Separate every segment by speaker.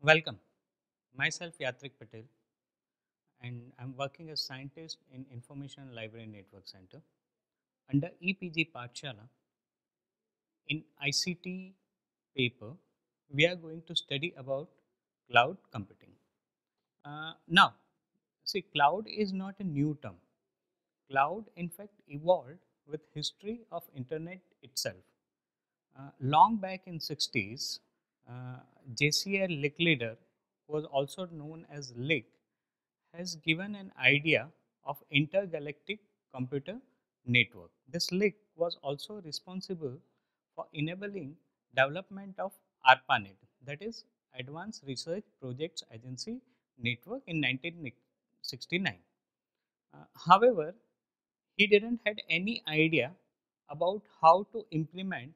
Speaker 1: Welcome. Myself Yatrik Patel, and I'm working as scientist in Information Library Network Center under EPG Pathshala. In ICT paper, we are going to study about cloud computing. Now, see, cloud is not a new term. Cloud, in fact, evolved with history of internet itself. Long back in 60s, uh, JCR Licklider, who was also known as Lick, has given an idea of intergalactic computer network. This link was also responsible for enabling development of ARPANET, that is Advanced Research Projects Agency network in 1969. However, he didn't had any idea about how to implement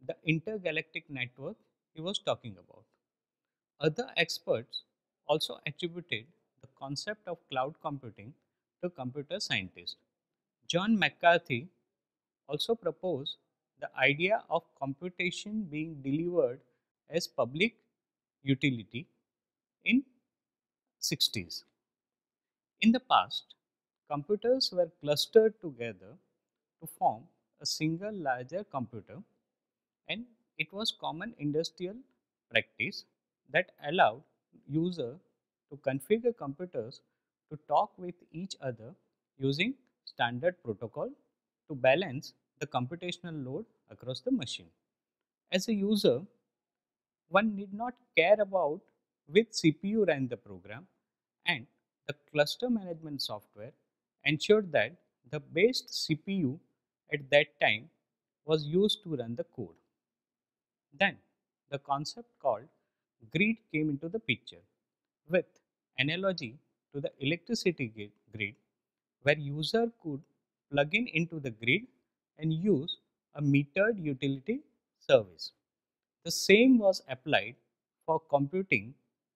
Speaker 1: the intergalactic network he was talking about. Other experts also attributed the concept of cloud computing to computer scientists. John McCarthy also proposed the idea of computation being delivered as public utility in 60s. In the past, computers were clustered together to form a single larger computer, and it was common industrial practice that allowed user to configure computers to talk with each other using standard protocol to balance the computational load across the machine. As a user, one need not care about which CPU ran the program, and the cluster management software ensured that the best CPU at that time was used to run the code. Then the concept called grid came into the picture with analogy to the electricity grid, where user could plug in into the grid and use a metered utility service. The same was applied for computing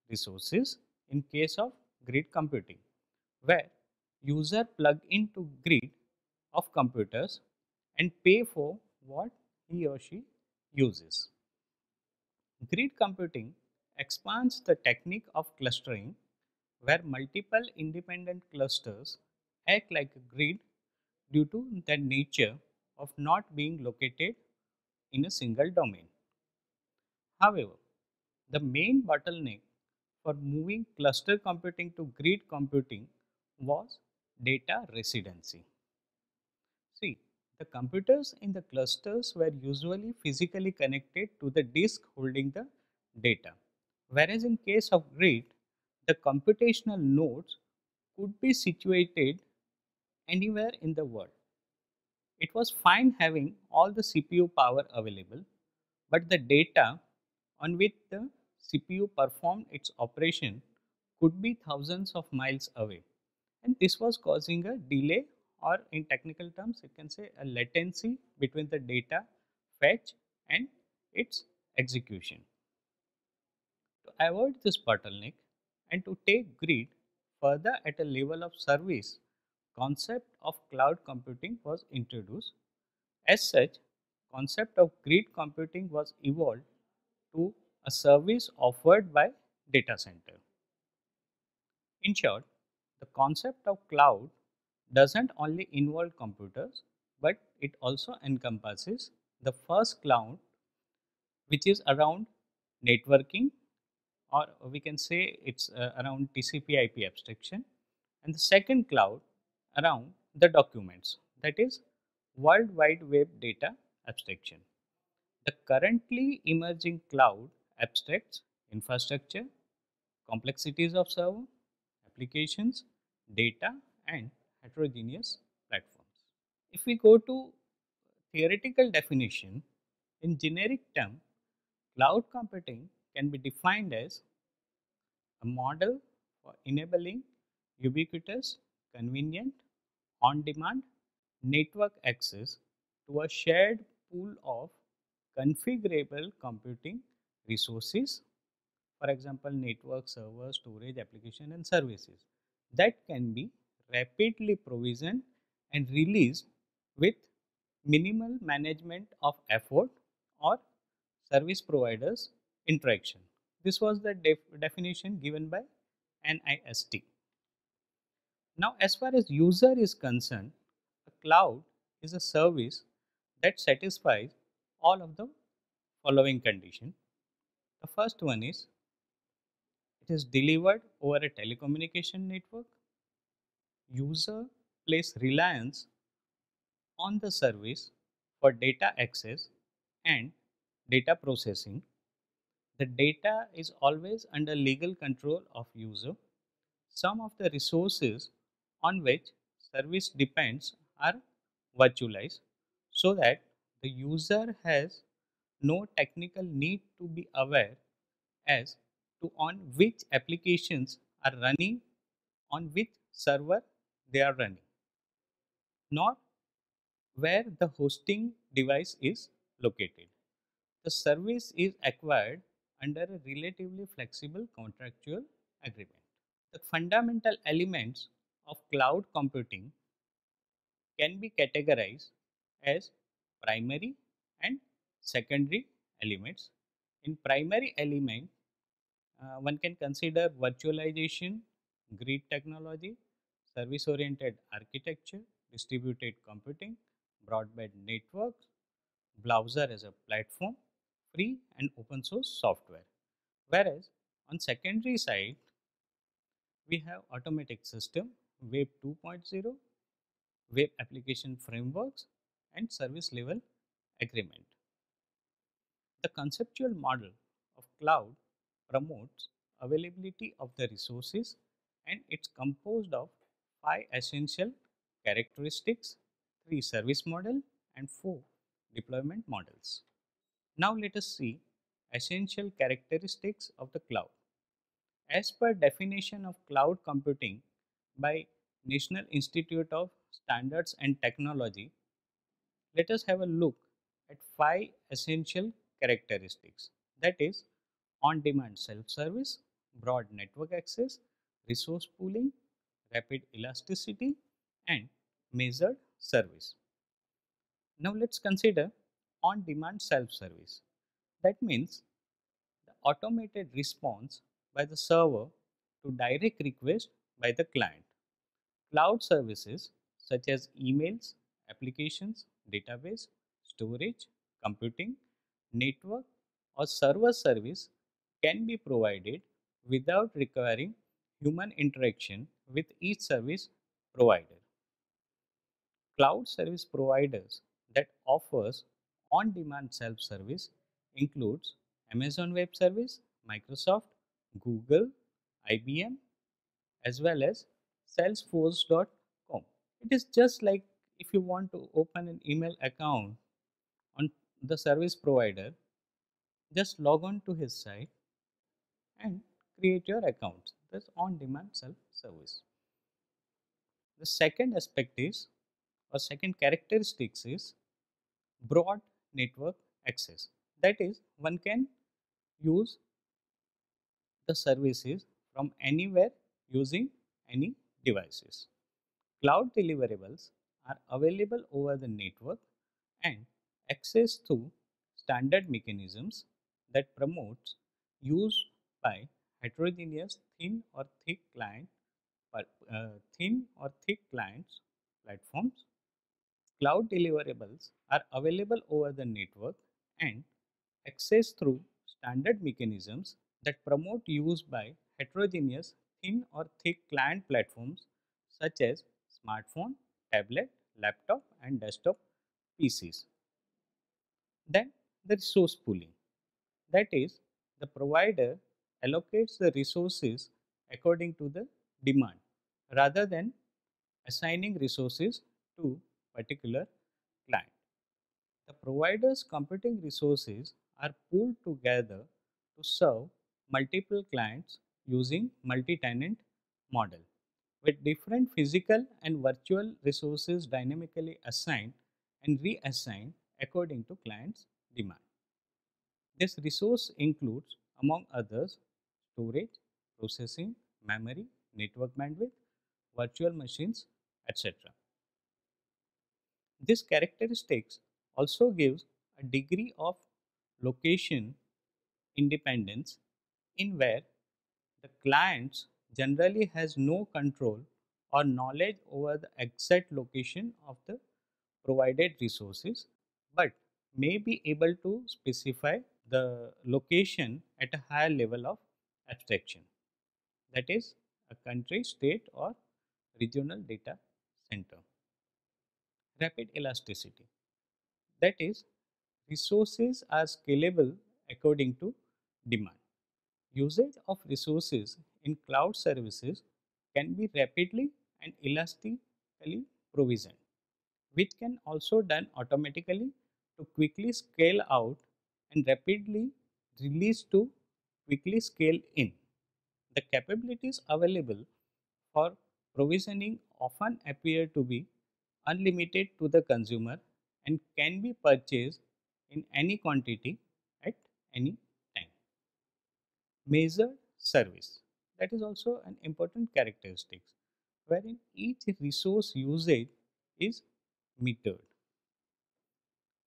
Speaker 1: resources in case of grid computing, where user plug into grid of computers and pay for what he or she uses. Grid computing expands the technique of clustering, where multiple independent clusters act like a grid due to their nature of not being located in a single domain. However, the main bottleneck for moving cluster computing to grid computing was data residency. See, the computers in the clusters were usually physically connected to the disk holding the data, whereas in case of grid, the computational nodes could be situated anywhere in the world. It was fine having all the CPU power available, but the data on which the CPU performed its operation could be thousands of miles away, and this was causing a delay, or in technical terms you can say a latency between the data fetch and its execution. To avoid this bottleneck and to take grid further at a level of service, concept of cloud computing was introduced. As such, concept of grid computing was evolved to a service offered by data center. In short, the concept of cloud doesn't only involve computers, but it also encompasses the first cloud, which is around networking, or we can say it's around TCP IP abstraction, and the second cloud around the documents, that is World Wide Web data abstraction. The currently emerging cloud abstracts infrastructure, complexities of server, applications, data, and heterogeneous platforms. If we go to theoretical definition, in generic term, cloud computing can be defined as a model for enabling ubiquitous, convenient, on-demand network access to a shared pool of configurable computing resources, for example, network, server, storage, application, and services that can be rapidly provisioned and released with minimal management of effort or service providers interaction. This was the definition given by NIST. Now, as far as user is concerned, a cloud is a service that satisfies all of the following conditions. The first one is it is delivered over a telecommunication network. User place reliance on the service for data access and data processing. The data is always under legal control of user. Some of the resources on which service depends are virtualized so that the user has no technical need to be aware as to on which applications are running on which server they are running, nor where the hosting device is located. The service is acquired under a relatively flexible contractual agreement. The fundamental elements of cloud computing can be categorized as primary and secondary elements. In primary element, one can consider virtualization, grid technology, service oriented architecture, distributed computing, broadband networks, browser as a platform, free and open source software. Whereas on secondary side, we have automatic system, Web 2.0, web application frameworks, and service level agreement. The conceptual model of cloud promotes availability of the resources and it's composed of five essential characteristics, three service model and four deployment models. Now let us see essential characteristics of the cloud. As per definition of cloud computing by National Institute of Standards and Technology, let us have a look at five essential characteristics, that is on-demand self-service, broad network access, resource pooling, rapid elasticity and measured service. Now let's consider on-demand self-service. That means the automated response by the server to direct request by the client. Cloud services such as emails, applications, database, storage, computing, network, or server service can be provided without requiring human interaction with each service provider. Cloud service providers that offers on-demand self-service includes Amazon Web Service, Microsoft, Google, IBM, as well as salesforce.com. It is just like if you want to open an email account on the service provider, just log on to his site and create your account. That's on demand self service. The second aspect is, or second characteristics is broad network access. That is, one can use the services from anywhere using any devices. Cloud deliverables are available over the network and access through standard mechanisms that promotes use by heterogeneous thin or thick clients platforms. Cloud deliverables are available over the network and access through standard mechanisms that promote use by heterogeneous thin or thick client platforms such as smartphone, tablet, laptop, and desktop PCs. Then the resource pooling. That is, the provider allocates the resources according to the demand rather than assigning resources to particular client. The provider's computing resources are pooled together to serve multiple clients using multi-tenant model with different physical and virtual resources dynamically assigned and reassigned according to client's demand. This resource includes, among others, storage, processing, memory, network bandwidth, virtual machines, etc. This characteristics also gives a degree of location independence in where the clients generally has no control or knowledge over the exact location of the provided resources, but may be able to specify the location at a higher level of abstraction, that is a country, state or regional data center. Rapid elasticity, that is resources are scalable according to demand. Usage of resources in cloud services can be rapidly and elastically provisioned, which can also done automatically to quickly scale out and rapidly release to quickly scale in. The capabilities available for provisioning often appear to be unlimited to the consumer and can be purchased in any quantity at any time. Measured service, that is also an important characteristic wherein each resource usage is metered.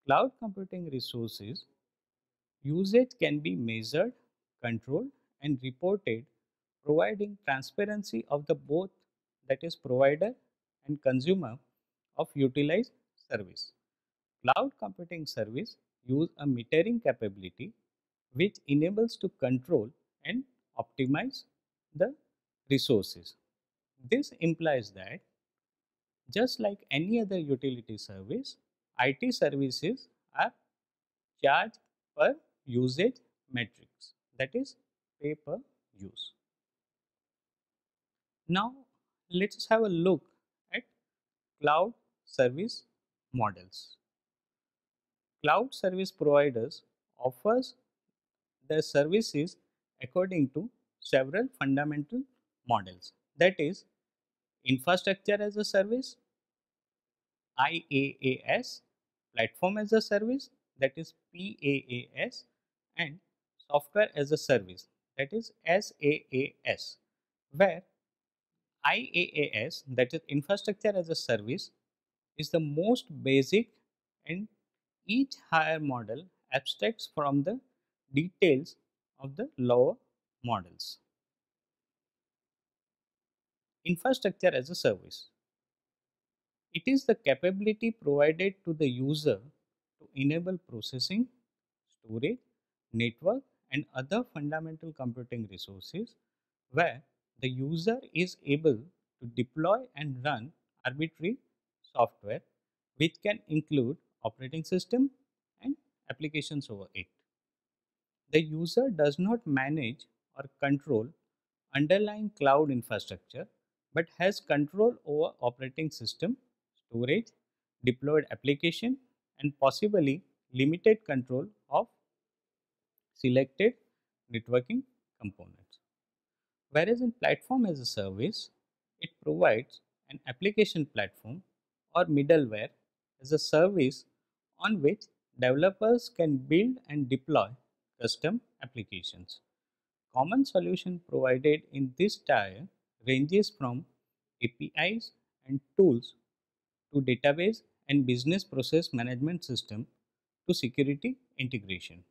Speaker 1: Cloud computing resources usage can be measured, controlled and reported, providing transparency of the both, that is provider and consumer of utilized service. Cloud computing service use a metering capability which enables to control and optimize the resources. This implies that just like any other utility service, IT services are charged per usage metrics, that is pay per use. Now let us have a look at cloud service models. Cloud service providers offers their services according to several fundamental models, that is infrastructure as a service, IaaS, platform as a service, that is PaaS, and software as a service, that is SaaS, where IaaS, that is infrastructure as a service, is the most basic, and each higher model abstracts from the details of the lower models. Infrastructure as a service, it is the capability provided to the user to enable processing, storage, network, and other fundamental computing resources where the user is able to deploy and run arbitrary software which can include operating system and applications over it. The user does not manage or control underlying cloud infrastructure but has control over operating system, storage, deployed application, and possibly limited control of selected networking components. Whereas in platform as a service, it provides an application platform or middleware as a service on which developers can build and deploy custom applications. Common solution provided in this tier ranges from APIs and tools to database and business process management system to security integration,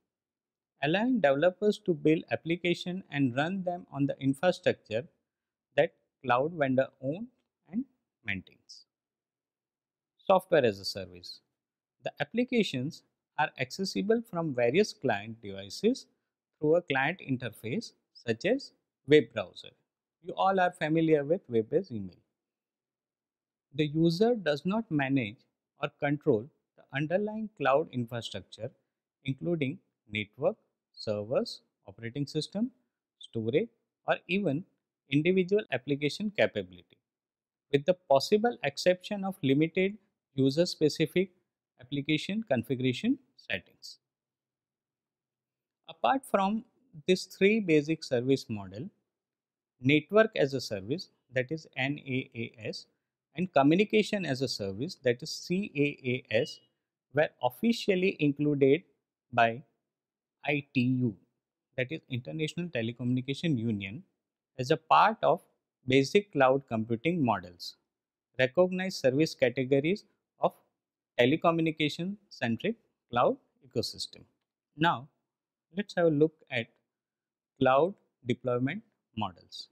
Speaker 1: allowing developers to build applications and run them on the infrastructure that cloud vendor owns and maintains. Software as a service. The applications are accessible from various client devices through a client interface such as web browser. You all are familiar with web-based email. The user does not manage or control the underlying cloud infrastructure, including network, servers, operating system, storage, or even individual application capability, with the possible exception of limited user specific application configuration settings. Apart from these three basic service model, network as a service, that is NAAS, and communication as a service, that is CAAS, were officially included by ITU, that is International Telecommunication Union, as a part of basic cloud computing models, recognized service categories of telecommunication centric cloud ecosystem. Now let's have a look at cloud deployment models.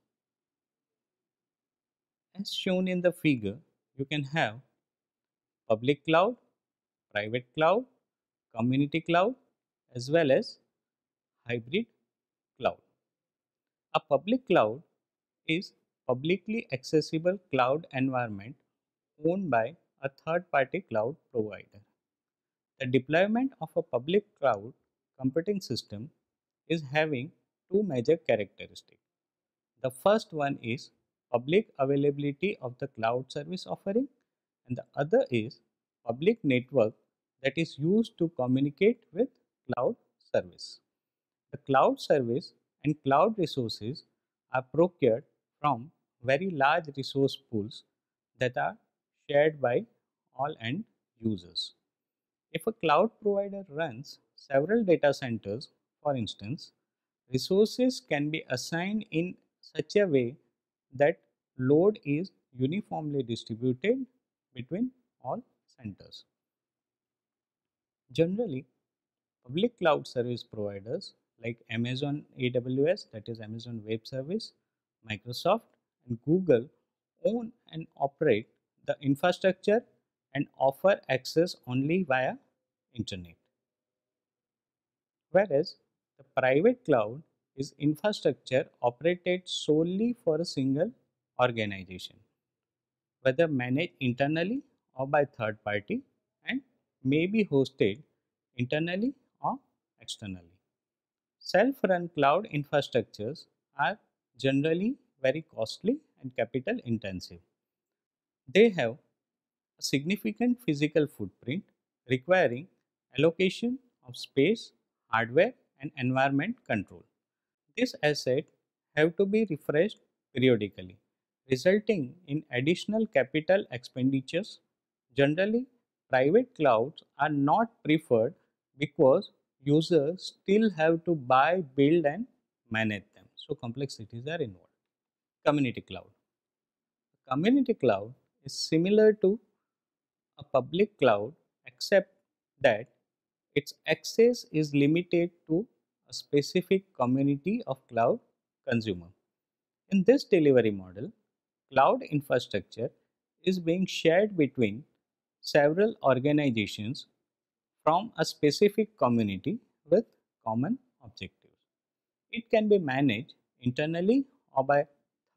Speaker 1: As shown in the figure, you can have public cloud, private cloud, community cloud, as well as hybrid cloud. A public cloud is publicly accessible cloud environment owned by a third-party cloud provider. The deployment of a public cloud computing system is having two major characteristics. The first one is public availability of the cloud service offering, and the other is public network that is used to communicate with cloud service. The cloud service and cloud resources are procured from very large resource pools that are shared by all end users. If a cloud provider runs several data centers, for instance, resources can be assigned in such a way that load is uniformly distributed between all centers. Generally, public cloud service providers like Amazon AWS, that is Amazon Web Service, Microsoft, and Google own and operate the infrastructure and offer access only via internet. Whereas the private cloud is infrastructure operated solely for a single organization, whether managed internally or by third party, and may be hosted internally or externally. Self-run cloud infrastructures are generally very costly and capital intensive. They have a significant physical footprint requiring allocation of space, hardware, and environment control. These assets have to be refreshed periodically, resulting in additional capital expenditures. Generally, private clouds are not preferred because users still have to buy, build, and manage them. So, complexities are involved. Community cloud. Community cloud is similar to a public cloud except that its access is limited to a specific community of cloud consumer. In this delivery model, cloud infrastructure is being shared between several organizations from a specific community with common objectives. It can be managed internally or by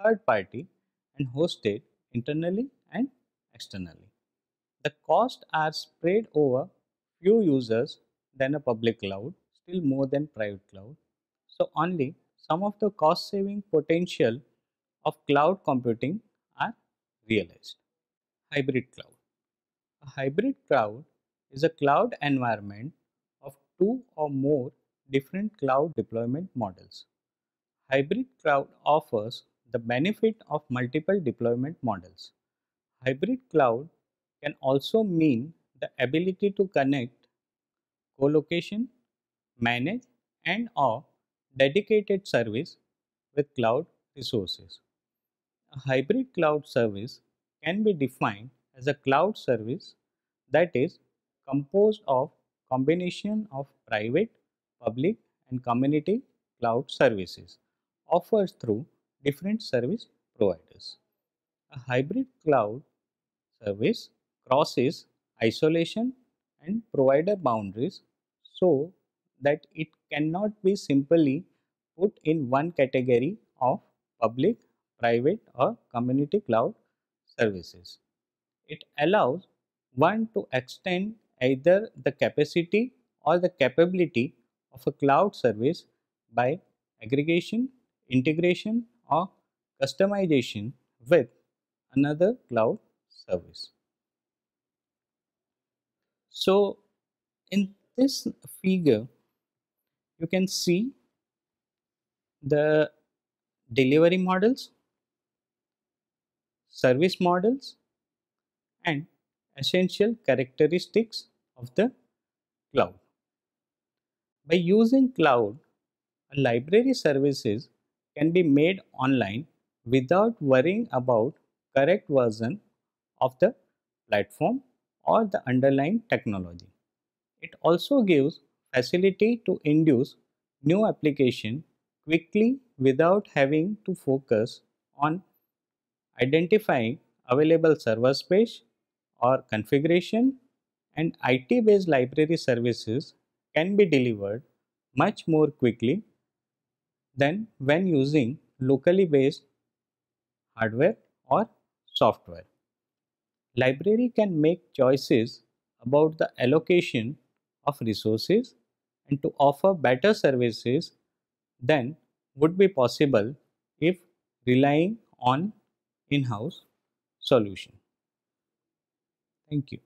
Speaker 1: third party and hosted internally and externally. The costs are spread over few users than a public cloud, still more than private cloud. So only some of the cost saving potential of cloud computing are realized. Hybrid cloud. A hybrid cloud is a cloud environment of two or more different cloud deployment models. Hybrid cloud offers the benefit of multiple deployment models. Hybrid cloud can also mean the ability to connect, co-location, manage, and or dedicated service with cloud resources. A hybrid cloud service can be defined as a cloud service that is composed of combination of private, public, and community cloud services offered through different service providers. A hybrid cloud service crosses isolation and provider boundaries so that it cannot be simply put in one category of public, private, or community cloud services. It allows one to extend either the capacity or the capability of a cloud service by aggregation, integration, or customization with another cloud service. So, in this figure, you can see the delivery models, service models, and essential characteristics of the cloud. By using cloud, a library services can be made online without worrying about correct version of the platform or the underlying technology. It also gives facility to induce new application quickly without having to focus on identifying available server space or configuration, and IT-based library services can be delivered much more quickly than when using locally based hardware or software. Library can make choices about the allocation of resources and to offer better services than would be possible if relying on in-house solution. Thank you.